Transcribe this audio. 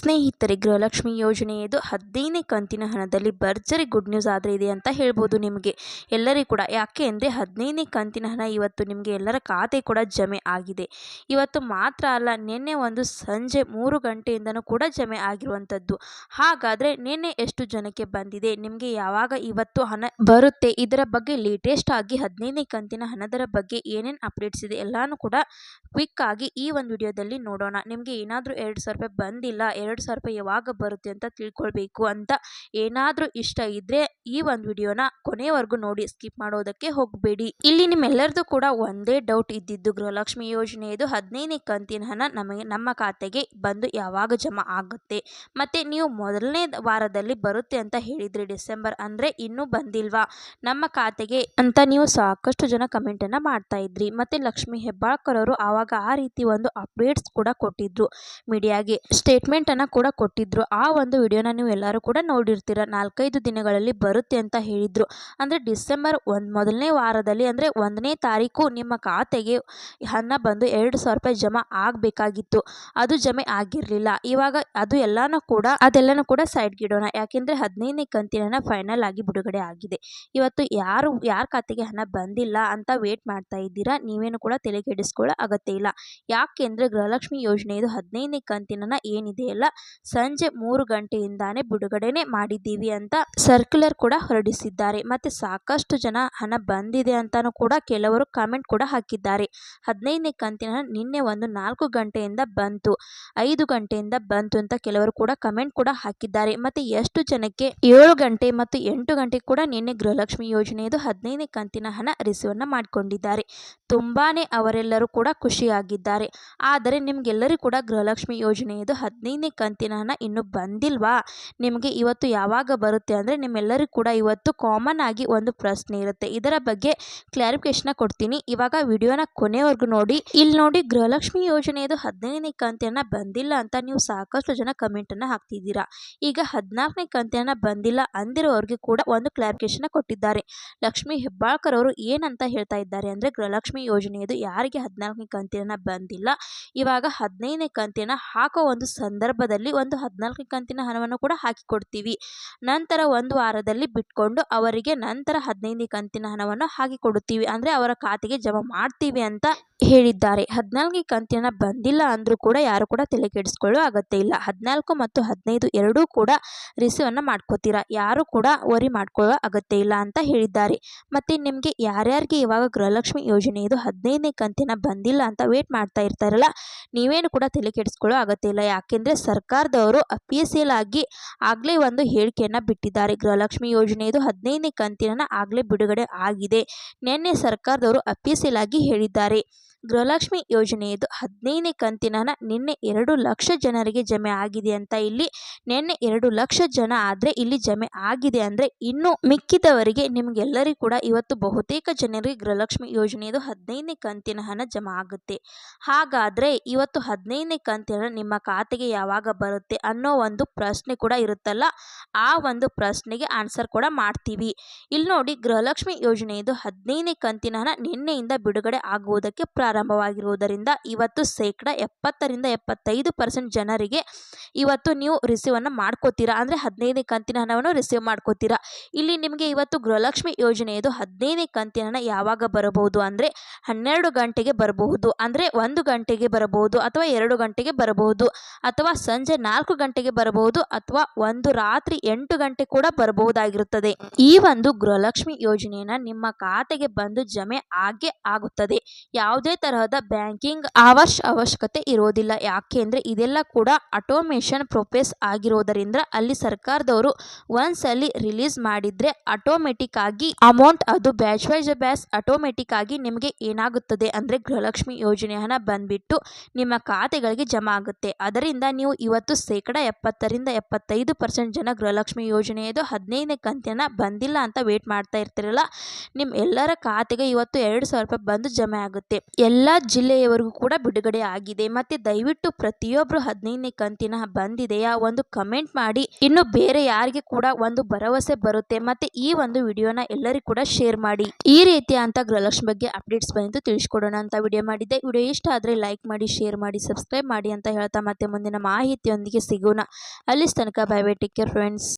ಸ್ನೇಹಿತರೆ, ಗೃಹಲಕ್ಷ್ಮಿ ಯೋಜನೆಯದು 15ನೇ ಕಂತಿನ ಹಣದಲ್ಲಿ ಭರ್ಜರಿ ಗುಡ್ ನ್ಯೂಸ್ ಆದರೆ ಇದೆ ಅಂತ ಹೇಳ್ಬೋದು ನಿಮಗೆ ಎಲ್ಲರಿಗೂ ಕೂಡ. ಯಾಕೆ ಅಂದರೆ 15ನೇ ಕಂತಿನ ಹಣ ಇವತ್ತು ನಿಮಗೆ ಎಲ್ಲರ ಖಾತೆ ಕೂಡ ಜಮೆ ಆಗಿದೆ. ಇವತ್ತು ಮಾತ್ರ ಅಲ್ಲ, ನಿನ್ನೆ ಒಂದು ಸಂಜೆ 3 ಗಂಟೆಯಿಂದನೂ ಕೂಡ ಜಮೆ ಆಗಿರುವಂಥದ್ದು. ಹಾಗಾದರೆ ನಿನ್ನೆ ಎಷ್ಟು ಜನಕ್ಕೆ ಬಂದಿದೆ, ನಿಮಗೆ ಯಾವಾಗ ಇವತ್ತು ಹಣ ಬರುತ್ತೆ, ಇದರ ಬಗ್ಗೆ ಲೇಟೆಸ್ಟ್ ಆಗಿ 15ನೇ ಕಂತಿನ ಹಣದರ ಬಗ್ಗೆ ಏನೇನು ಅಪ್ಡೇಟ್ಸ್ ಇದೆ ಎಲ್ಲಾನು ಕೂಡ ಕ್ವಿಕ್ ಆಗಿ ಈ ಒಂದು ವಿಡಿಯೋದಲ್ಲಿ ನೋಡೋಣ. ನಿಮಗೆ ಏನಾದರೂ 2,000 ರೂಪಾಯಿ ಬಂದಿಲ್ಲ, 2,000 ರೂಪಾಯಿ ಯಾವಾಗ ಬರುತ್ತೆ ಅಂತ ತಿಳ್ಕೊಳ್ಬೇಕು ಅಂತ ಏನಾದರೂ ಇಷ್ಟ ಇದ್ದರೆ ಈ ಒಂದು ವಿಡಿಯೋನ ಕೊನೆಯವರೆಗೂ ನೋಡಿ, ಸ್ಕಿಪ್ ಮಾಡೋದಕ್ಕೆ ಹೋಗಬೇಡಿ. ಇಲ್ಲಿ ನಿಮ್ಮೆಲ್ಲರದು ಕೂಡ ಒಂದೇ ಡೌಟ್ ಇದ್ದಿದ್ದು, ಗೃಹಲಕ್ಷ್ಮಿ ಯೋಜನೆಯದು 15ನೇ ಕಂತಿನ ಹಣ ನಮ್ಮ ಖಾತೆಗೆ ಬಂದು ಯಾವಾಗ ಜಮಾ ಆಗುತ್ತೆ, ಮತ್ತು ನೀವು ಮೊದಲನೇ ವಾರದಲ್ಲಿ ಬರುತ್ತೆ ಅಂತ ಹೇಳಿದ್ರಿ ಡಿಸೆಂಬರ್, ಅಂದರೆ ಇನ್ನೂ ಬಂದಿಲ್ವಾ ನಮ್ಮ ಖಾತೆಗೆ ಅಂತ ನೀವು ಸಾಕಷ್ಟು ಜನ ಕಮೆಂಟನ್ನು ಮಾಡ್ತಾ ಇದ್ರಿ. ಮತ್ತು ಲಕ್ಷ್ಮಿ ಹೆಬ್ಬಾಳ್ಕರ್ ಅವರು ಆವಾಗ ಆ ರೀತಿ ಒಂದು ಅಪ್ಡೇಟ್ಸ್ ಕೂಡ ಕೊಟ್ಟಿದ್ರು, ಮೀಡಿಯಾಗೆ ಸ್ಟೇಟ್ಮೆಂಟನ್ನು ಕೂಡ ಕೊಟ್ಟಿದ್ರು. ಆ ಒಂದು ವಿಡಿಯೋನ ನೀವು ಎಲ್ಲರೂ ಕೂಡ ನೋಡಿರ್ತೀರ. 4-5 ದಿನಗಳಲ್ಲಿ ಬರುತ್ತೆ ಅಂತ ಹೇಳಿದ್ರು. ಅಂದರೆ ಡಿಸೆಂಬರ್ ಮೊದಲನೇ ವಾರದಲ್ಲಿ, ಅಂದರೆ 1ನೇ ತಾರೀಕು ನಿಮ್ಮ ಖಾತೆಗೆ ಹಣ ಬಂದು 2,000 ರೂಪಾಯಿ ಜಮಾ ಆಗಬೇಕಾಗಿತ್ತು. ಅದು ಜಮೆ ಆಗಿರಲಿಲ್ಲ. ಇವಾಗ ಅದೆಲ್ಲನೂ ಕೂಡ ಸೈಡ್ಗಿಡೋಣ. ಯಾಕೆಂದರೆ 15ನೇ ಕಂತಿನ ಹಣ ಫೈನಲ್ ಆಗಿ ಬಿಡುಗಡೆ ಆಗಿದೆ. ಇವತ್ತು ಯಾರ ಖಾತೆಗೆ ಹಣ ಬಂದಿಲ್ಲ ಅಂತ ವೇಟ್ ಮಾಡ್ತಾ ಇದ್ದೀರಾ, ನೀವೇನು ಕೂಡ ತಲೆ ಕೆಡಿಸ್ಕೊಳ್ಳೋ ಅಗತ್ಯ ಇಲ್ಲ. ಯಾಕೆಂದರೆ ಗೃಹಲಕ್ಷ್ಮಿ ಯೋಜನೆಯದು 15ನೇ ಕಂತಿನ ಹಣ ಏನಿದೆಯಲ್ಲ, ಸಂಜೆ 3 ಗಂಟೆಯಿಂದಾನೇ ಬಿಡುಗಡೆನೆ ಮಾಡಿದ್ದೀವಿ ಅಂತ ಸರ್ಕ್ಯುಲರ್ ಕೂಡ ಹೊರಡಿಸಿದ್ದಾರೆ. ಮತ್ತು ಸಾಕಷ್ಟು ಜನ ಹಣ ಬಂದಿದೆ ಅಂತಾನೂ ಕೂಡ ಕೆಲವರು ಕಾಮೆಂಟ್ ಕೂಡ ಹಾಕಿದ್ದಾರೆ. 15ನೇ ಕಂತಿನ ಹಣ ನಿನ್ನೆ ಒಂದು 4 ಗಂಟೆಯಿಂದ ಬಂತು, 5 ಗಂಟೆಯಿಂದ ಬಂತು ಅಂತ ಕೆಲವರು ಕೂಡ ಕಮೆಂಟ್ ಕೂಡ ಹಾಕಿದ್ದಾರೆ. ಮತ್ತು ಎಷ್ಟು ಜನಕ್ಕೆ 7 ಗಂಟೆ ಮತ್ತು 8 ಗಂಟೆ ಕೂಡ ನಿನ್ನೆ ಗೃಹಲಕ್ಷ್ಮಿ ಯೋಜನೆಯದು 15ನೇ ಕಂತಿನ ಹಣ ರಿಸೀವನ್ನು ಮಾಡಿಕೊಂಡಿದ್ದಾರೆ. ತುಂಬಾನೇ ಅವರೆಲ್ಲರೂ ಕೂಡ ಖುಷಿಯಾಗಿದ್ದಾರೆ. ಆದರೆ ನಿಮಗೆಲ್ಲರಿಗೂ ಕೂಡ ಗೃಹಲಕ್ಷ್ಮಿ ಯೋಜನೆಯದು 15ನೇ ಕಂತಿನ ಹಣ ಇನ್ನೂ ಬಂದಿಲ್ವಾ, ನಿಮಗೆ ಇವತ್ತು ಯಾವಾಗ ಬರುತ್ತೆ ಅಂದರೆ ನಿಮ್ಮೆಲ್ಲರಿಗೂ ಕೂಡ ಇವತ್ತು ಕಾಮನ್ ಆಗಿ ಒಂದು ಪ್ರಶ್ನೆ ಇರುತ್ತೆ. ಇದರ ಬಗ್ಗೆ ಕ್ಲಾರಿಫಿಕೇಶನ್ ಕೊಡ್ತೀನಿ, ಇವಾಗ ವಿಡಿಯೋನ ಕೊನೆವರೆಗೂ ನೋಡಿ. ಇಲ್ಲಿ ನೋಡಿ, ಗೃಹಲಕ್ಷ್ಮಿ ಯೋಜನೆಯದು 15ನೇ ಕಂತಿನ ಹಣ ಬಂದಿಲ್ಲ ಅಂತ ನೀವು ಸಾಕಷ್ಟು ಜನ ಕಮೆಂಟನ್ನು ಹಾಕ್ತಿದ್ದೀರಾ. ಈಗ 14ನೇ ಕಂತಿನ ಹಣ ಬಂದಿಲ್ಲ ಅಂದಿರೋರಿಗೆ ಕೂಡ ಒಂದು ಕ್ಲಾರಿಫಿಕೇಶನ್ ಕೊಟ್ಟಿದ್ದಾರೆ. ಲಕ್ಷ್ಮಿ ಹೆಬ್ಬಾಳ್ಕರ್ ಅವರು ಏನಂತ ಹೇಳ್ತಾ ಇದ್ದಾರೆ ಅಂದರೆ, ಗೃಹಲಕ್ಷ್ಮಿ ಯೋಜನೆಯದು ಯಾರಿಗೆ 14ನೇ ಕಂತಿನ ಹಣ ಬಂದಿಲ್ಲ, ಇವಾಗ 15ನೇ ಕಂತಿನ ಹಾಕೋ ಒಂದು ಸಂದರ್ಭದಲ್ಲಿ ಒಂದು 14ನೇ ಕಂತಿನ ಹಣವನ್ನು ಕೂಡ ಹಾಕಿಕೊಡ್ತೀವಿ. ನಂತರ ಒಂದು ವಾರದಲ್ಲಿ ಬಿಟ್ಕೊಂಡು ಅವರಿಗೆ ನಂತರ 15ನೇ ಕಂತಿನ ಹಣವನ್ನು ಹಾಕಿಕೊಡುತ್ತೀವಿ, ಅಂದರೆ ಅವರ ಖಾತೆಗೆ ಜಮಾ ಮಾಡ್ತೀವಿ ಅಂತ ಹೇಳಿದ್ದಾರೆ. 14ನೇ ಕಂತಿನ ಹಣ ಬಂದಿಲ್ಲ ಅಂದರೂ ಕೂಡ ಯಾರು ಕೂಡ ತಲೆ ಕೆಡಿಸ್ಕೊಳ್ಳೋ ಅಗತ್ಯ ಇಲ್ಲ. 14 ಮತ್ತು 15 ಎರಡೂ ಕೂಡ ರಿಸೀವನ್ನು ಮಾಡ್ಕೋತೀರಾ, ಯಾರು ಕೂಡ ವರಿ ಮಾಡ್ಕೊಳ್ಳೋ ಅಗತ್ಯ ಇಲ್ಲ ಅಂತ ಹೇಳಿದ್ದಾರೆ. ಮತ್ತು ನಿಮಗೆ ಯಾರ್ಯಾರಿಗೆ ಇವಾಗ ಗೃಹಲಕ್ಷ್ಮಿ ಯೋಜನೆಯದು 15ನೇ ಕಂತಿನ ಬಂದಿಲ್ಲ ಅಂತ ವೇಟ್ ಮಾಡ್ತಾ ಇರ್ತಾರಲ್ಲ, ನೀವೇನು ಕೂಡ ತಲೆ ಕೆಡಿಸ್ಕೊಳ್ಳೋ ಅಗತ್ಯ ಇಲ್ಲ. ಯಾಕೆಂದರೆ ಸರ್ಕಾರದವರು ಅಫಿಷಿಯಲ್ ಆಗಿ ಆಗಲೇ ಒಂದು ಹೇಳಿಕೆಯನ್ನು ಬಿಟ್ಟಿದ್ದಾರೆ. ಗೃಹಲಕ್ಷ್ಮಿ ಯೋಜನೆಯದು 15ನೇ ಕಂತಿನ ಆಗಲೇ ಬಿಡುಗಡೆ ಆಗಿದೆ. ನಿನ್ನೆ ಸರ್ಕಾರದವರು ಅಫಿಷಿಯಲ್ ಆಗಿ ಹೇಳಿದ್ದಾರೆ. ಗೃಹಲಕ್ಷ್ಮಿ ಯೋಜನೆಯದು 15ನೇ ಕಂತಿನ ಹಣ ನಿನ್ನೆ 2 ಲಕ್ಷ ಜನರಿಗೆ ಜಮೆ ಆಗಿದೆ ಅಂತ. ಇಲ್ಲಿ ನಿನ್ನೆ 2 ಲಕ್ಷ ಜನ ಆದರೆ ಇಲ್ಲಿ ಜಮೆ ಆಗಿದೆ ಅಂದರೆ ಇನ್ನು ಮಿಕ್ಕಿದವರಿಗೆ ನಿಮಗೆಲ್ಲರಿಗೂ ಕೂಡ ಇವತ್ತು ಬಹುತೇಕ ಜನರಿಗೆ ಗೃಹಲಕ್ಷ್ಮಿ ಯೋಜನೆಯದು 15ನೇ ಕಂತಿನ ಹಣ ಜಮಾ ಆಗುತ್ತೆ. ಹಾಗಾದರೆ ಇವತ್ತು 15ನೇ ಕಂತಿನ ಹಣ ನಿಮ್ಮ ಖಾತೆಗೆ ಯಾವಾಗ ಬರುತ್ತೆ ಅನ್ನೋ ಒಂದು ಪ್ರಶ್ನೆ ಕೂಡ ಇರುತ್ತಲ್ಲ, ಆ ಒಂದು ಪ್ರಶ್ನೆಗೆ ಆನ್ಸರ್ ಕೂಡ ಮಾಡ್ತೀವಿ. ಇಲ್ಲಿ ನೋಡಿ, ಗೃಹಲಕ್ಷ್ಮಿ ಯೋಜನೆಯದು 15ನೇ ಕಂತಿನ ಹಣ ನಿನ್ನೆಯಿಂದ ಬಿಡುಗಡೆ ಆಗುವುದಕ್ಕೆ ಪ್ರಾರಂಭವಾಗಿರುವುದರಿಂದ ಇವತ್ತು 70% 75% ಜನರಿಗೆ ಇವತ್ತು ನೀವು ರಿಸೀವನ್ನು ಮಾಡ್ಕೋತೀರಾ, ಅಂದರೆ 15ನೇ ಕಂತಿನ ಹಣವನ್ನು ರಿಸೀವ್ ಮಾಡ್ಕೋತೀರಾ. ಇಲ್ಲಿ ನಿಮಗೆ ಇವತ್ತು ಗೃಹಲಕ್ಷ್ಮಿ ಯೋಜನೆಯದು 15ನೇ ಕಂತಿನ ಹಣ ಯಾವಾಗ ಬರಬಹುದು ಅಂದರೆ 12 ಗಂಟೆಗೆ ಬರಬಹುದು, ಅಂದರೆ 1 ಗಂಟೆಗೆ ಬರಬಹುದು, ಅಥವಾ 2 ಗಂಟೆಗೆ ಬರಬಹುದು, ಅಥವಾ ಸಂಜೆ 4 ಗಂಟೆಗೆ ಬರಬಹುದು, ಅಥವಾ ಒಂದು ರಾತ್ರಿ 8 ಗಂಟೆ ಕೂಡ ಬರಬಹುದಾಗಿರುತ್ತದೆ. ಈ ಒಂದು ಗೃಹಲಕ್ಷ್ಮಿ ಯೋಜನೆಯನ್ನು ನಿಮ್ಮ ಖಾತೆಗೆ ಬಂದು ಜಮೆ ಆಗೇ ಆಗುತ್ತದೆ. ಯಾವುದೇ ತರಹದ ಬ್ಯಾಂಕಿಂಗ್ ಅವಶ್ಯಕತೆ ಇರೋದಿಲ್ಲ. ಯಾಕೆಂದರೆ ಇದೆಲ್ಲ ಕೂಡ ಆಟೋಮೇಷನ್ ಪ್ರೊಸೆಸ್ ಆಗಿರೋದರಿಂದ ಅಲ್ಲಿ ಸರ್ಕಾರದವರು ಒಂದ್ಸಲಿ ರಿಲೀಸ್ ಮಾಡಿದರೆ ಆಟೋಮೆಟಿಕ್ ಆಗಿ ಅಮೌಂಟ್ ಅದು ಬ್ಯಾಚ್ ವೈಸ್ ಆಟೋಮೆಟಿಕ್ ಆಗಿ ನಿಮಗೆ ಏನಾಗುತ್ತದೆ ಅಂದರೆ ಗೃಹಲಕ್ಷ್ಮಿ ಯೋಜನೆ ಹಣ ಬಂದ್ಬಿಟ್ಟು ನಿಮ್ಮ ಖಾತೆಗಳಿಗೆ ಜಮಾ ಆಗುತ್ತೆ. ಅದರಿಂದ ನೀವು ಇವತ್ತು 70% 75% ಜನ ಗೃಹಲಕ್ಷ್ಮಿ ಯೋಜನೆಯದು 15ನೇ ಕಂತಿನ ಬಂದಿಲ್ಲ ಅಂತ ವೇಟ್ ಮಾಡ್ತಾ ಇರ್ತಿರಲ್ಲ, ನಿಮ್ಮ ಎಲ್ಲರ ಖಾತೆಗೆ ಇವತ್ತು 2,000 ರೂಪಾಯಿ ಬಂದು ಜಮೆ ಆಗುತ್ತೆ. ಎಲ್ಲ ಜಿಲ್ಲೆಯವರೆಗೂ ಕೂಡ ಬಿಡುಗಡೆ ಆಗಿದೆ. ಮತ್ತು ದಯವಿಟ್ಟು ಪ್ರತಿಯೊಬ್ಬರು 15ನೇ ಕಂತಿನ ಬಂದಿದೆಯಾ ಒಂದು ಕಮೆಂಟ್ ಮಾಡಿ. ಇನ್ನು ಬೇರೆ ಯಾರಿಗೆ ಕೂಡ ಒಂದು ಭರವಸೆ ಬರುತ್ತೆ. ಮತ್ತೆ ಈ ಒಂದು ವಿಡಿಯೋನ ಎಲ್ಲರಿಗೂ ಕೂಡ ಶೇರ್ ಮಾಡಿ. ಈ ರೀತಿಯ ಅಂತ ಗೃಹಲಕ್ಷ್ಮಿ ಬಗ್ಗೆ ಅಪ್ಡೇಟ್ಸ್ ಬಂದು ತಿಳಿಸ್ಕೊಡೋಣ ಅಂತ ವಿಡಿಯೋ ಮಾಡಿದ್ದೆ. ವಿಡಿಯೋ ಇಷ್ಟ ಆದರೆ ಲೈಕ್ ಮಾಡಿ, ಶೇರ್ ಮಾಡಿ, ಸಬ್ಸ್ಕ್ರೈಬ್ ಮಾಡಿ ಅಂತ ಹೇಳ್ತಾ ಮತ್ತೆ ಮುಂದಿನ ಮಾಹಿತಿಯೊಂದಿಗೆ ಸಿಗೋಣ. ಅಲ್ಲಿ ತನಕ bye bye, take care friends.